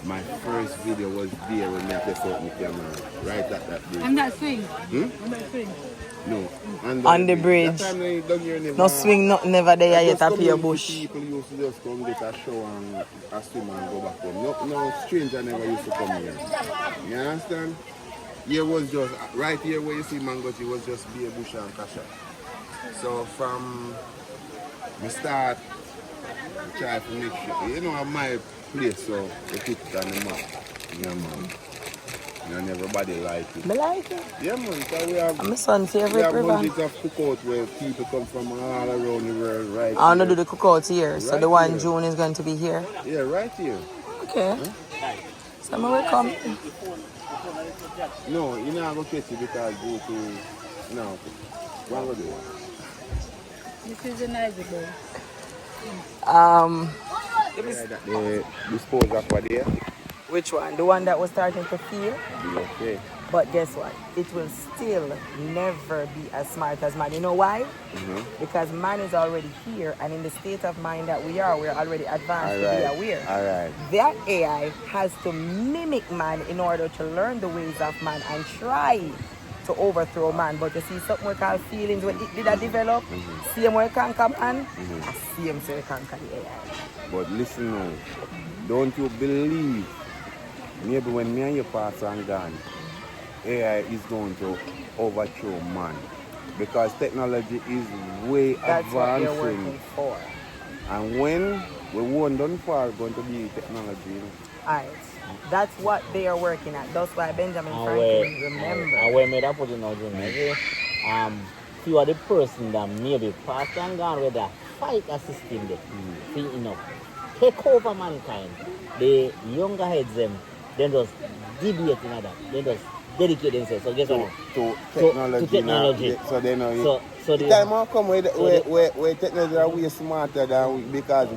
My first video was there when I test out my camera, right at that bridge. And that swing? Hmm? And that swing? No. On the bridge. That time they don't hear No swing, never there yet up your bush. People used to just come get a shower and a swim and go back home. No stranger never used to come here. You understand? Here was just, right here where you see Mangochi was just be a bush and kasha. So from the start, I try to make sure, you know, my place, so they put it on the map. Yeah, man. And everybody like it. I like it. Yeah, man. So we have, my son's favorite we have river. hundreds of cookouts where people come from all around the world, right? I want to do the cookout here. Right so the one here. June is going to be here. Yeah, right here. Okay. Huh? So I'm going to come. No, you're not going to catch it because go to... No. What will do? This is a nice boy. The dispose of what there? Which one? The one that was starting to feel? Okay. But guess what? It will still never be as smart as man. You know why? Because man is already here, and in the state of mind that we are, we're already advanced to be aware. That AI has to mimic man in order to learn the ways of man and try to overthrow man. But you see something we call feelings, when it did develop, same way conquer man, same way conquer the AI. But listen now, don't you believe, maybe when me and your pass and gone, AI is going to overthrow man, because technology is way That's advancing. what they're working for. And when we won't done far going to be technology. Alright. That's what they are working at. That's why Benjamin Franklin remember. And where made that put in our journey, few of the person that maybe passed and gone with that fight a system that you know, take over mankind. The younger heads them, then just debate in that. They just dedicate themselves. So guess what? To technology. To technology. So they know so the time will come where technology are way smarter than we, because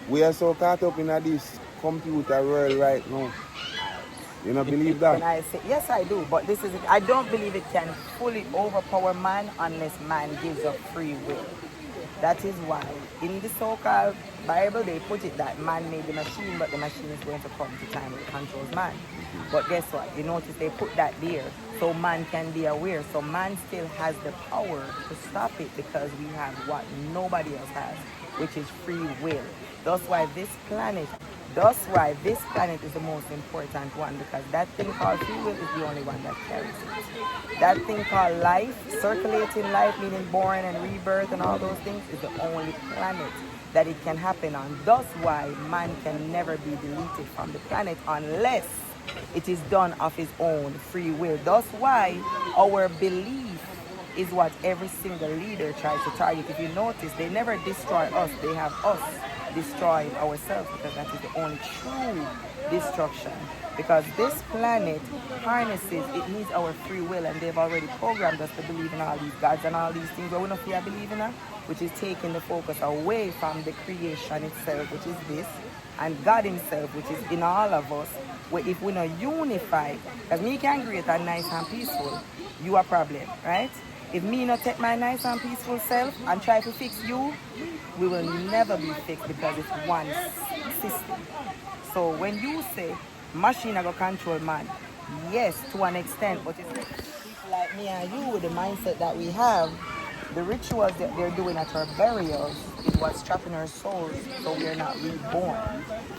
we are so caught up in this computer world right now. You don't believe that? When I say, yes, I do, but this is it. I don't believe it can fully overpower man unless man gives up free will. That is why in the so-called Bible they put it that man made the machine, but the machine is going to come to time when it controls man. But guess what? You notice they put that there so man can be aware. So man still has the power to stop it, because we have what nobody else has, which is free will. That's why this planet is the most important one, because that thing called free will is the only one that carries it. That thing called life, circulating life, meaning born and rebirth and all those things, is the only planet that it can happen on. That's why man can never be deleted from the planet unless it is done of his own free will. That's why our belief is what every single leader tries to target. If you notice, they never destroy us. They have us destroying ourselves, because that is the only true destruction. Because this planet harnesses, it needs our free will, and they've already programmed us to believe in all these gods and all these things that we don't feel believe in, which is taking the focus away from the creation itself, which is this, and God himself, which is in all of us. Where if we're not unified, because me can create a nice and peaceful, you a problem, right? If me not take my nice and peaceful self and try to fix you, we will never be fixed, because it's one system. So when you say machine are going to control man, yes, to an extent, but it's people like me and you with the mindset that we have, the rituals that they're doing at our burials is what's trapping our souls, so we're not reborn.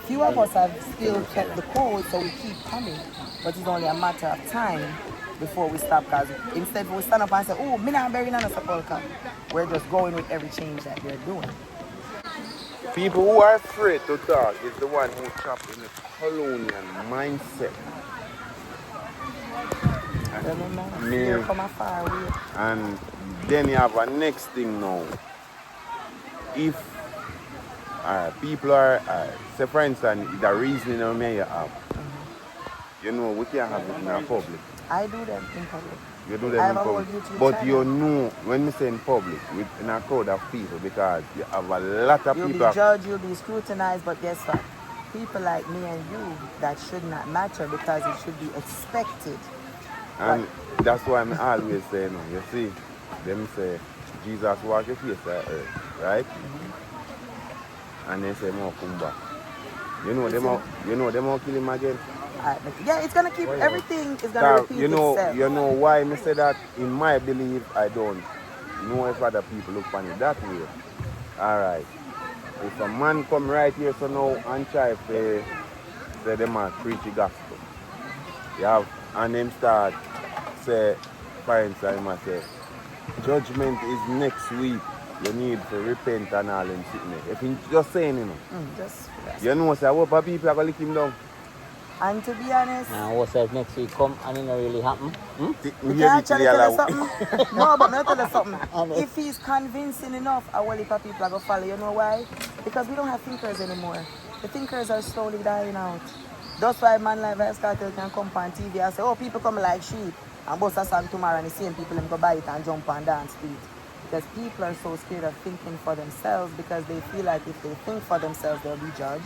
Few of us have still kept the code, so we keep coming, but it's only a matter of time before we stop, because instead we stand up and say, oh, me not burying on a sepulchre, we're just going with every change that they're doing. People who are afraid to talk is the one who trapped in the colonial mindset. Remember, fear from afar away. And then you have a next thing now. If people are, say for instance, the reasoning of me you have, you know, we can't have it in our public. I do them in public. You do them in public. But you know, when we say in public, in a crowd of people, because you have a lot of people. You'll be judged, you'll be scrutinized, but guess what? People like me and you, that should not matter, because it should be expected. And that's why I always say, no, you see, them say, Jesus walk the face of earth, right? And they say, more come back. You know them all kill him again. Yeah, it's gonna keep everything is gonna repeat itself. You know why me say that? In my belief, I don't know if other people look on it that way. Alright. If a man come right here so now and try to say them a preach the gospel. You have and them start say, for instance, him a say, judgment is next week. You need to repent and all them sickness. If he just saying, you know. You know, say, what people are going to lick him down. And to be honest, oneself next week come and it not really happen. We can actually tell you something. No, but not tell you something. If he's convincing enough, a whole heap of people are going to follow. You know why? Because we don't have thinkers anymore. The thinkers are slowly dying out. That's why man like Vice Cartel can come on TV and say, oh, people come like sheep and bust a song tomorrow and the same people them go buy it and jump and dance to it. Because people are so scared of thinking for themselves because they feel like if they think for themselves, they'll be judged,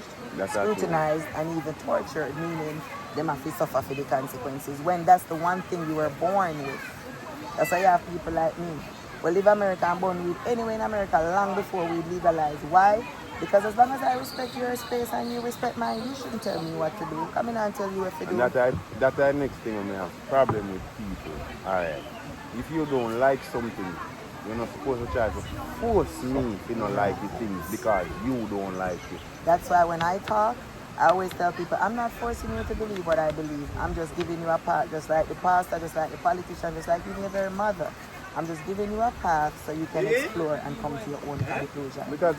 scrutinized, and even tortured, meaning they have to suffer for the consequences, when that's the one thing you were born with. That's why you have people like me. We live America and born with anyway in America long before we legalize. Why? Because as long as I respect your space and you respect mine, you shouldn't tell me what to do. Come in and tell you what to do. That's the next thing I have problem with people. Alright. If you don't like something, you're not supposed to try to force me to not like the things because you don't like it. That's why when I talk, I always tell people, I'm not forcing you to believe what I believe. I'm just giving you a path, just like the pastor, just like the politician, just like even your very mother. I'm just giving you a path so you can explore and come to your own conclusion. Because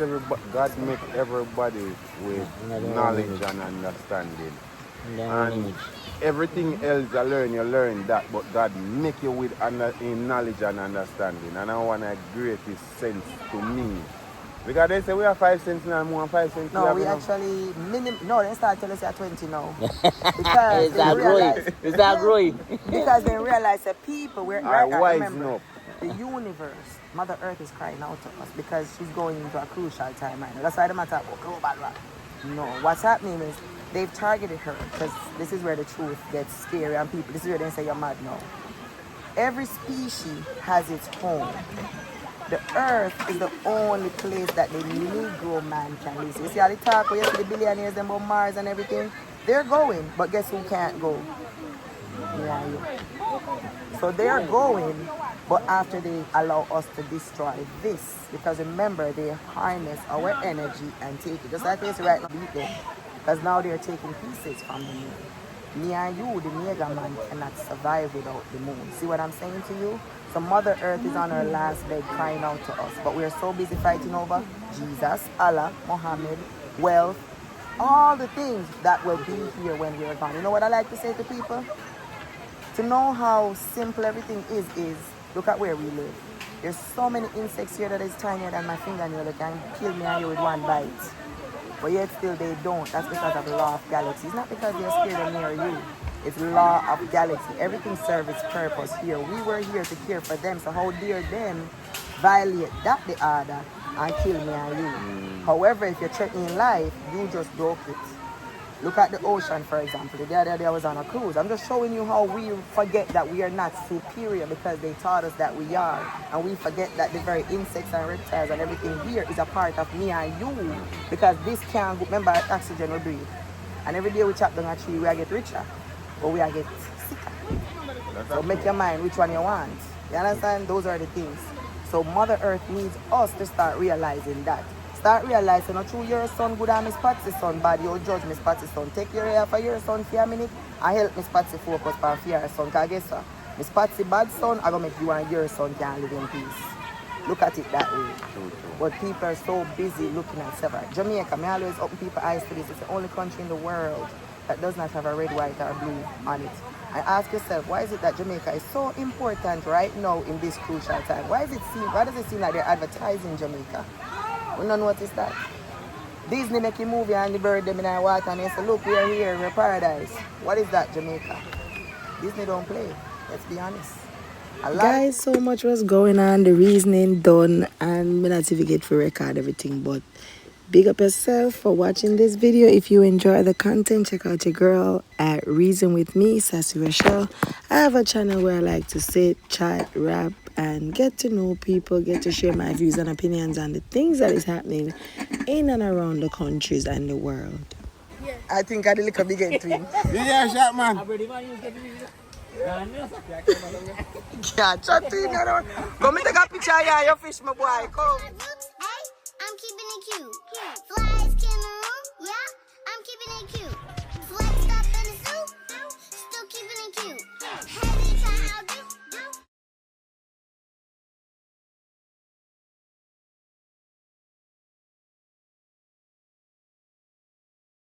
God makes everybody with knowledge and understanding. And everything else you learn that, but God make you with in knowledge and understanding. And I want a greatest sense to me. Because they say we have 5 cents now, more than 5 cents. No, we actually they start telling us at 20 now. Because Is that growing? Because they realize that people remember, the universe, Mother Earth is crying out to us because she's going into a crucial time right now. That's why the matter about global warming. No, what's happening is they've targeted her because this is where the truth gets scary and people, this is where they say you're mad now. Every species has its home. The earth is the only place that the Negro man can live. So you see how they talk, where you see the billionaires and about Mars and everything? They're going, but guess who can't go? Yeah, you. So they are going, but after they allow us to destroy this, because remember, they harness our energy and take it. Just like they say right now, beat them. Because now they're taking pieces from the moon. Me and you, the Mega Man, cannot survive without the moon. See what I'm saying to you? So Mother Earth is on her last leg crying out to us. But we're so busy fighting over Jesus, Allah, Muhammad, wealth, all the things that will be here when we're gone. You know what I like to say to people? To know how simple everything is look at where we live. There's so many insects here that is tinier than my fingernail that can kill me and you with one bite. But yet still they don't. That's because of the law of galaxy. It's not because they're scared of near you. It's law of galaxy. Everything serves its purpose here. We were here to care for them. So how dare them violate that the order and kill me and you. However, if you're threatening life, you just broke it. Look at the ocean, for example. The other day I was on a cruise. I'm just showing you how we forget that we are not superior because they taught us that we are. And we forget that the very insects and reptiles and everything here is a part of me and you. Because this can't, remember, oxygen we breathe. And every day we chop down a tree, we get richer. Or we get sicker. So make your mind which one you want. You understand? Those are the things. So Mother Earth needs us to start realizing that. Start realizing, not through your son good and Miss Patsy's son bad, you'll judge Miss Patsy's son. Take your ear for your son for a minute and help Miss Patsy focus on fear son. Because guess what? Miss Patsy bad son, I'm going to make you and your son can live in peace. Look at it that way. But people are so busy looking at several. Jamaica, I always open people's eyes to this. It's the only country in the world that does not have a red, white, or blue on it. And ask yourself, why is it that Jamaica is so important right now in this crucial time? Why does it seem like they're advertising Jamaica? We don't notice that. Disney make a movie and the bird them in the water and they say, look, we are here, we're paradise. What is that, Jamaica? Disney don't play. Let's be honest. Guys, so much was going on, the reasoning done, and I'm not certificate for record everything, but big up yourself for watching this video. If you enjoy the content, check out your girl at Reason With Me, Sassyruchall. I have a channel where I like to sit, chat, rap, and get to know people, get to share my views and opinions on the things that is happening in and around the countries and the world. I think I the little big end twin. Yeah, shot man. Yeah, chat to him. Come and take a picture of your fish, my boy. Come.